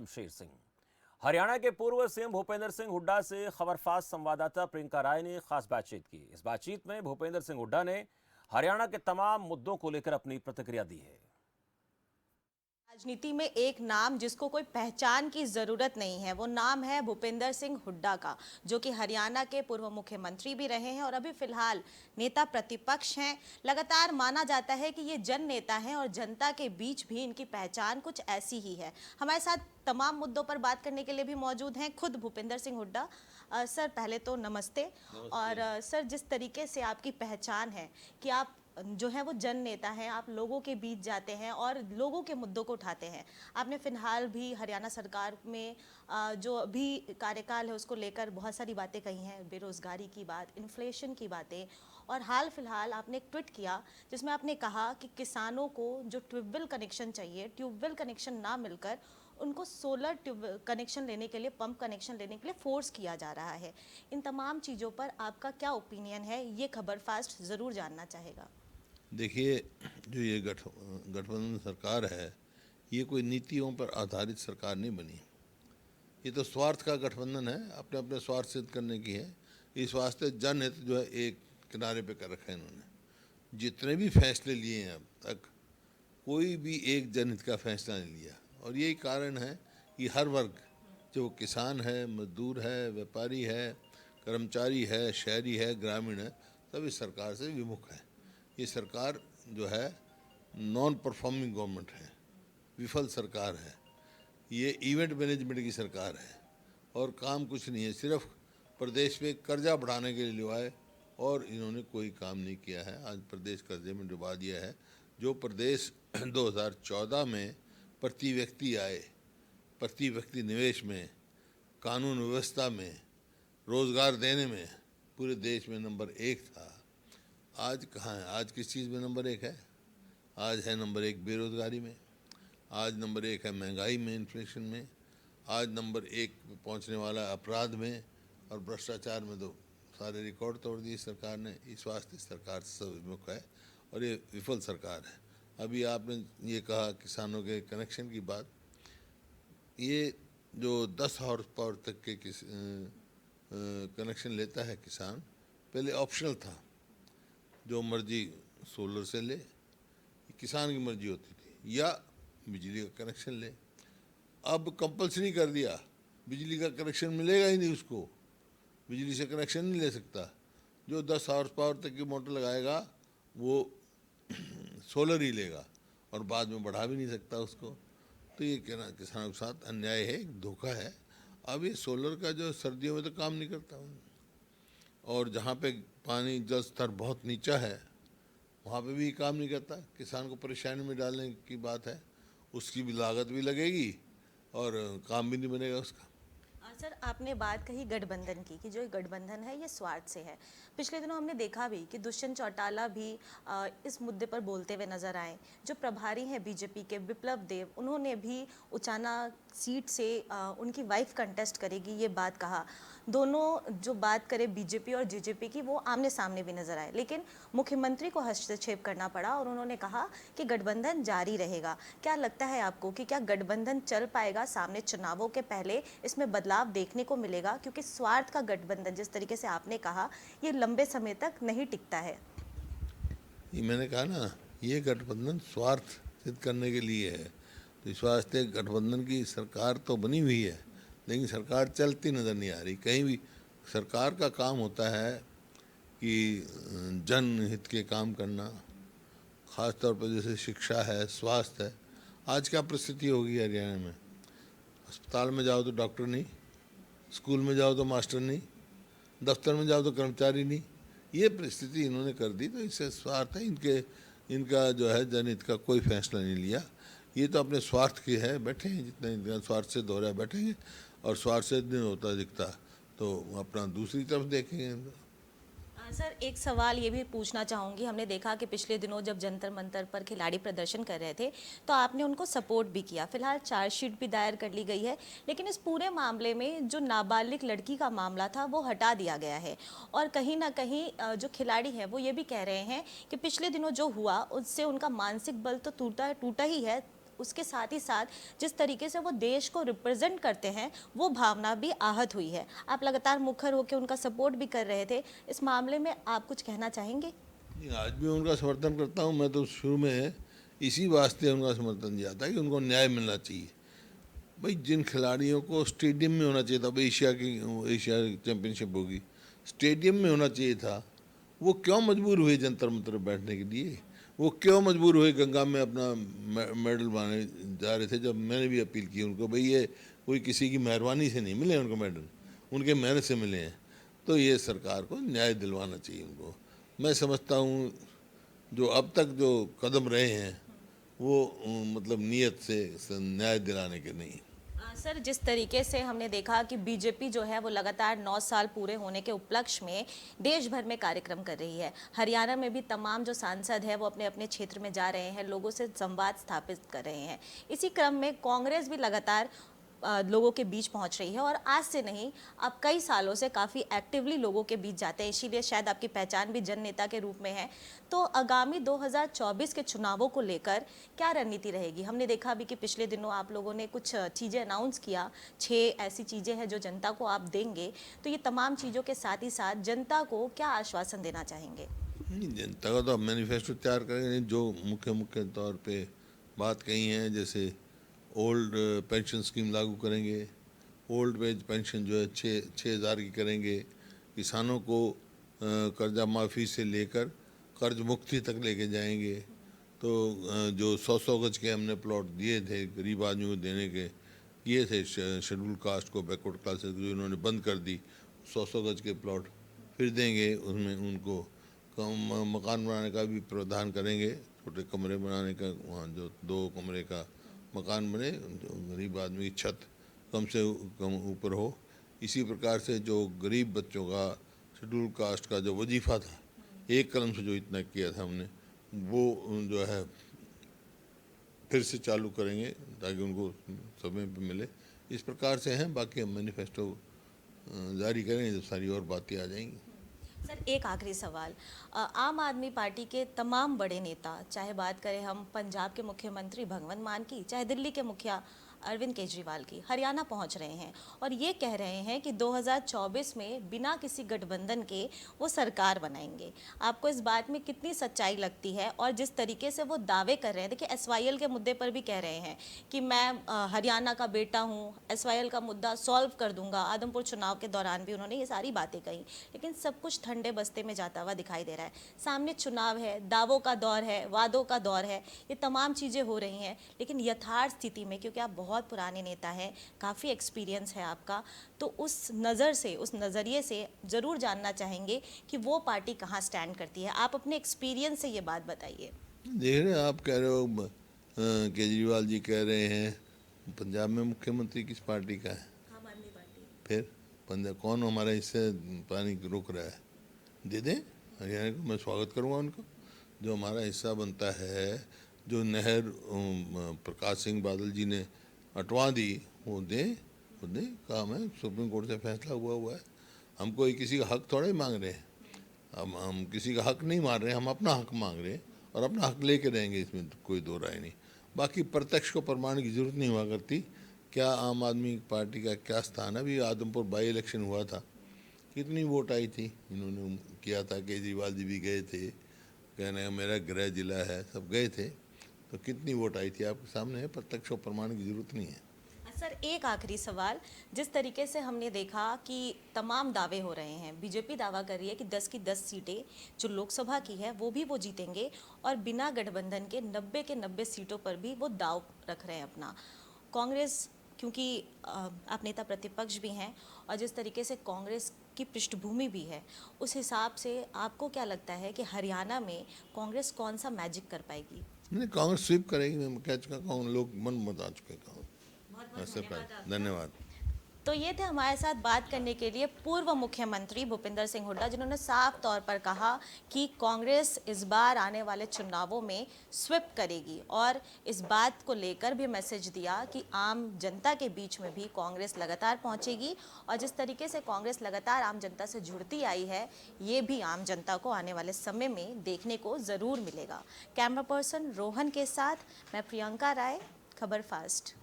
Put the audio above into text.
शमशेर सिंह। हरियाणा के पूर्व सीएम भूपेंद्र सिंह हुड्डा से खबरफास्ट संवाददाता प्रियंका राय ने खास बातचीत की। इस बातचीत में भूपेंद्र सिंह हुड्डा ने हरियाणा के तमाम मुद्दों को लेकर अपनी प्रतिक्रिया दी है। राजनीति में एक नाम जिसको कोई पहचान की जरूरत नहीं है, वो नाम है भूपेंद्र सिंह हुड्डा का, जो कि हरियाणा के पूर्व मुख्यमंत्री भी रहे हैं और अभी फिलहाल नेता प्रतिपक्ष हैं। लगातार माना जाता है कि ये जन नेता हैं और जनता के बीच भी इनकी पहचान कुछ ऐसी ही है। हमारे साथ तमाम मुद्दों पर बात करने के लिए भी मौजूद हैं खुद भूपेंद्र सिंह हुड्डा। सर, पहले तो नमस्ते। और सर, जिस तरीके से आपकी पहचान है कि आप जो है वो जन नेता हैं, आप लोगों के बीच जाते हैं और लोगों के मुद्दों को उठाते हैं। आपने फिलहाल भी हरियाणा सरकार में जो अभी कार्यकाल है उसको लेकर बहुत सारी बातें कही हैं, बेरोजगारी की बात, इन्फ्लेशन की बातें, और हाल फिलहाल आपने एक ट्वीट किया जिसमें आपने कहा कि किसानों को जो ट्यूबवेल कनेक्शन चाहिए, ट्यूबवेल कनेक्शन ना मिलकर उनको सोलर ट्यूब कनेक्शन लेने के लिए, पंप कनेक्शन लेने के लिए फोर्स किया जा रहा है। इन तमाम चीज़ों पर आपका क्या ओपिनियन है, ये खबर फास्ट ज़रूर जानना चाहेगा। देखिए, जो ये गठबंधन सरकार है, ये कोई नीतियों पर आधारित सरकार नहीं बनी। ये तो स्वार्थ का गठबंधन है, अपने अपने स्वार्थ सिद्ध करने की है। इस वास्ते जनहित जो है एक किनारे पे कर रखा है इन्होंने। जितने भी फैसले लिए हैं अब तक, कोई भी एक जनहित का फैसला नहीं लिया। और यही कारण है कि हर वर्ग, जो किसान है, मजदूर है, व्यापारी है, कर्मचारी है, शहरी है, ग्रामीण है, सब इस सरकार से विमुख है। ये सरकार जो है नॉन परफॉर्मिंग गवर्नमेंट है, विफल सरकार है। ये इवेंट मैनेजमेंट की सरकार है और काम कुछ नहीं है, सिर्फ प्रदेश पे कर्जा बढ़ाने के लिए लिवाए और इन्होंने कोई काम नहीं किया है। आज प्रदेश कर्जे में डुबा दिया है। जो प्रदेश 2014 में प्रति व्यक्ति आय, प्रति व्यक्ति निवेश में, कानून व्यवस्था में, रोज़गार देने में पूरे देश में नंबर 1 था, आज कहाँ है? आज किस चीज़ में नंबर 1 है? आज है नंबर 1 बेरोज़गारी में, आज नंबर 1 है महंगाई में, इन्फ्लेशन में, आज नंबर 1 पे पहुँचने वाला अपराध में और भ्रष्टाचार में। तो सारे रिकॉर्ड तोड़ दिए सरकार ने। इस वास्ते सरकार सब विमुख है और ये विफल सरकार है। अभी आपने ये कहा किसानों के कनेक्शन की बात, ये जो 10 हॉर्स पावर तक के कनेक्शन लेता है किसान, पहले ऑप्शनल था, जो मर्जी सोलर से ले, किसान की मर्जी होती थी, या बिजली का कनेक्शन ले। अब कंपल्सरी कर दिया, बिजली का कनेक्शन मिलेगा ही नहीं उसको, बिजली से कनेक्शन नहीं ले सकता। जो 10 हॉर्स पावर तक की मोटर लगाएगा वो सोलर ही लेगा और बाद में बढ़ा भी नहीं सकता उसको। तो ये कहना किसानों के साथ अन्याय है, एक धोखा है। अब ये सोलर का जो सर्दियों में तो काम नहीं करता, और जहाँ पे पानी जल स्तर बहुत नीचा है वहाँ पे भी काम नहीं करता। किसान को परेशानी में डालने की बात है, उसकी भी लागत भी लगेगी और काम भी नहीं बनेगा उसका। सर, आपने बात कही गठबंधन की कि जो ये गठबंधन है ये स्वार्थ से है। पिछले दिनों हमने देखा भी कि दुष्यंत चौटाला भी इस मुद्दे पर बोलते हुए नजर आए। जो प्रभारी हैं बीजेपी के विप्लव देव, उन्होंने भी उचाना सीट से उनकी वाइफ कंटेस्ट करेगी ये बात कहा। दोनों जो बात करें बीजेपी और जेजेपी की, वो आमने सामने भी नजर आए, लेकिन मुख्यमंत्री को हस्तक्षेप करना पड़ा और उन्होंने कहा कि गठबंधन जारी रहेगा। क्या लगता है आपको कि क्या गठबंधन चल पाएगा? सामने चुनावों के पहले इसमें बदलाव देखने को मिलेगा? क्योंकि स्वार्थ का गठबंधन, जिस तरीके से आपने कहा, ये लंबे समय तक नहीं टिकता है। ये मैंने कहा ना, ये गठबंधन स्वार्थ सिद्ध करने के लिए है। तो इस वास्ते गठबंधन की सरकार तो बनी हुई है, लेकिन सरकार चलती नज़र नहीं आ रही कहीं भी। सरकार का काम होता है कि जनहित के काम करना, ख़ास तौर पर जैसे शिक्षा है, स्वास्थ्य है। आज क्या परिस्थिति होगी हरियाणा में? अस्पताल में जाओ तो डॉक्टर नहीं, स्कूल में जाओ तो मास्टर नहीं, दफ्तर में जाओ तो कर्मचारी नहीं। ये परिस्थिति इन्होंने कर दी। तो इससे स्वार्थ है इनका जो है जनहित का कोई फैसला नहीं लिया। ये तो अपने स्वार्थ की है, बैठे हैं, जितना इनका स्वार्थ से दोहरा बैठेंगे और स्वार्थ से नहीं होता दिखता तो अपना दूसरी तरफ देखेंगे। सर, एक सवाल ये भी पूछना चाहूँगी। हमने देखा कि पिछले दिनों जब जंतर मंतर पर खिलाड़ी प्रदर्शन कर रहे थे तो आपने उनको सपोर्ट भी किया। फिलहाल चार्जशीट भी दायर कर ली गई है, लेकिन इस पूरे मामले में जो नाबालिग लड़की का मामला था वो हटा दिया गया है। और कहीं ना कहीं जो खिलाड़ी हैं वो ये भी कह रहे हैं कि पिछले दिनों जो हुआ उससे उनका मानसिक बल तो टूटा ही है, उसके साथ ही साथ जिस तरीके से वो देश को रिप्रेजेंट करते हैं वो भावना भी आहत हुई है। आप लगातार मुखर होकर उनका सपोर्ट भी कर रहे थे, इस मामले में आप कुछ कहना चाहेंगे? नहीं, आज भी उनका समर्थन करता हूँ। मैं तो शुरू में इसी वास्ते उनका समर्थन दिया था कि उनको न्याय मिलना चाहिए। भाई, जिन खिलाड़ियों को स्टेडियम में होना चाहिए था, भाई एशिया चैंपियनशिप होगी, स्टेडियम में होना चाहिए था, वो क्यों मजबूर हुए जंतर मंतर बैठने के लिए? वो क्यों मजबूर हुए गंगा में अपना मेडल बनाने जा रहे थे? जब मैंने भी अपील की उनको, भाई ये कोई किसी की मेहरबानी से नहीं मिले उनको मेडल, उनके मेहनत से मिले हैं। तो ये सरकार को न्याय दिलवाना चाहिए उनको। मैं समझता हूँ जो अब तक जो कदम रहे हैं वो मतलब नीयत से न्याय दिलाने के नहीं। सर, जिस तरीके से हमने देखा कि बीजेपी जो है वो लगातार 9 साल पूरे होने के उपलक्ष्य में देश भर में कार्यक्रम कर रही है। हरियाणा में भी तमाम जो सांसद है वो अपने अपने क्षेत्र में जा रहे हैं, लोगों से संवाद स्थापित कर रहे हैं। इसी क्रम में कांग्रेस भी लगातार लोगों के बीच पहुंच रही है और आज से नहीं, आप कई सालों से काफ़ी एक्टिवली लोगों के बीच जाते हैं, इसीलिए शायद आपकी पहचान भी जन नेता के रूप में है। तो आगामी 2024 के चुनावों को लेकर क्या रणनीति रहेगी? हमने देखा अभी कि पिछले दिनों आप लोगों ने कुछ चीज़ें अनाउंस किया, 6 ऐसी चीज़ें हैं जो जनता को आप देंगे। तो ये तमाम चीज़ों के साथ ही साथ जनता को क्या आश्वासन देना चाहेंगे? नहीं, जनता का तो अब मैनिफेस्टो तैयार करेंगे। जो मुख्य तौर पे बात कही है, जैसे ओल्ड पेंशन स्कीम लागू करेंगे, ओल्ड एज पेंशन जो है 6,000 की करेंगे, किसानों को कर्जा माफ़ी से लेकर कर्ज मुक्ति तक लेके जाएंगे। तो जो 100 गज के हमने प्लॉट दिए थे गरीब आदमियों को देने के, किए थे शेड्यूल कास्ट को, बैकवर्ड क्लासेस को, इन्होंने बंद कर दी। 100 गज के प्लॉट फिर देंगे, उसमें उनको मकान बनाने का भी प्रावधान करेंगे, छोटे कमरे बनाने का, वहाँ जो 2 कमरे का मकान बने, जो गरीब आदमी की छत कम से कम ऊपर हो। इसी प्रकार से जो गरीब बच्चों का शेड्यूल कास्ट का जो वजीफ़ा था, एक कलम से जो इतना किया था हमने, वो जो है फिर से चालू करेंगे ताकि उनको समय पे मिले। इस प्रकार से हैं। बाकी हम मैनिफेस्टो जारी करेंगे जब सारी और बातें आ जाएंगी। सर, एक आखिरी सवाल, आम आदमी पार्टी के तमाम बड़े नेता, चाहे बात करें हम पंजाब के मुख्यमंत्री भगवंत मान की, चाहे दिल्ली के मुखिया अरविंद केजरीवाल की, हरियाणा पहुंच रहे हैं और ये कह रहे हैं कि 2024 में बिना किसी गठबंधन के वो सरकार बनाएंगे। आपको इस बात में कितनी सच्चाई लगती है? और जिस तरीके से वो दावे कर रहे हैं, देखिए SYL के मुद्दे पर भी कह रहे हैं कि मैं हरियाणा का बेटा हूँ, SYL का मुद्दा सॉल्व कर दूंगा। आदमपुर चुनाव के दौरान भी उन्होंने ये सारी बातें कही, लेकिन सब कुछ ठंडे बस्ते में जाता हुआ दिखाई दे रहा है। सामने चुनाव है, दावों का दौर है, वादों का दौर है, ये तमाम चीज़ें हो रही हैं, लेकिन यथार्थ स्थिति में, क्योंकि आप बहुत पुराने नेता हैं, काफ़ी एक्सपीरियंस है आपका, तो उस नज़र से, उस नज़रिए से ज़रूर जानना चाहेंगे कि वो पार्टी कहाँ स्टैंड करती है। आप अपने एक्सपीरियंस से ये बात बताइए। देख रहे हैं, आप कह रहे हो केजरीवाल जी कह रहे हैं पंजाब में मुख्यमंत्री किस पार्टी का है? आम आदमी पार्टी। फिर पंजाब कौन हमारा हिस्से पानी रोक रहा है? दे दें हरियाणा को, मैं स्वागत करूँगा उनको। जो हमारा हिस्सा बनता है, जो नहर प्रकाश सिंह बादल जी ने हटवा दी, वो दें काम है, सुप्रीम कोर्ट से फैसला हुआ है। हम कोई किसी का हक थोड़ा ही मांग रहे हैं, हम किसी का हक नहीं मांग रहे हैं, हम अपना हक मांग रहे हैं और अपना हक लेके रहेंगे, इसमें कोई दो राय नहीं। बाकी प्रत्यक्ष को प्रमाण की जरूरत नहीं हुआ करती। क्या आम आदमी पार्टी का क्या स्थान है? अभी आदमपुर बाई इलेक्शन हुआ था, कितनी वोट आई थी, इन्होंने किया था, केजरीवाल जी भी गए थे, कहने मेरा गृह जिला है, सब गए थे, तो कितनी वोट आई थी आपके सामने है। प्रत्यक्ष और प्रमाण की जरूरत नहीं है। सर, एक आखिरी सवाल, जिस तरीके से हमने देखा कि तमाम दावे हो रहे हैं, बीजेपी दावा कर रही है कि 10 की 10 सीटें जो लोकसभा की है वो जीतेंगे और बिना गठबंधन के 90 के 90 सीटों पर भी वो दाव रख रहे हैं अपना। कांग्रेस, क्योंकि आप नेता प्रतिपक्ष भी हैं और जिस तरीके से कांग्रेस की पृष्ठभूमि भी है, उस हिसाब से आपको क्या लगता है कि हरियाणा में कांग्रेस कौन सा मैजिक कर पाएगी? नहीं, कांग्रेस स्वीप करेगी, मैं कह चुका हूँ, लोग मन बता चुके हैं। ऐसे धन्यवाद। तो ये थे हमारे साथ बात करने के लिए पूर्व मुख्यमंत्री भूपेंद्र सिंह हुड्डा, जिन्होंने साफ तौर पर कहा कि कांग्रेस इस बार आने वाले चुनावों में स्वीप करेगी और इस बात को लेकर भी मैसेज दिया कि आम जनता के बीच में भी कांग्रेस लगातार पहुंचेगी और जिस तरीके से कांग्रेस लगातार आम जनता से जुड़ती आई है, ये भी आम जनता को आने वाले समय में देखने को ज़रूर मिलेगा। कैमरा पर्सन रोहन के साथ मैं प्रियंका राय, खबर फास्ट।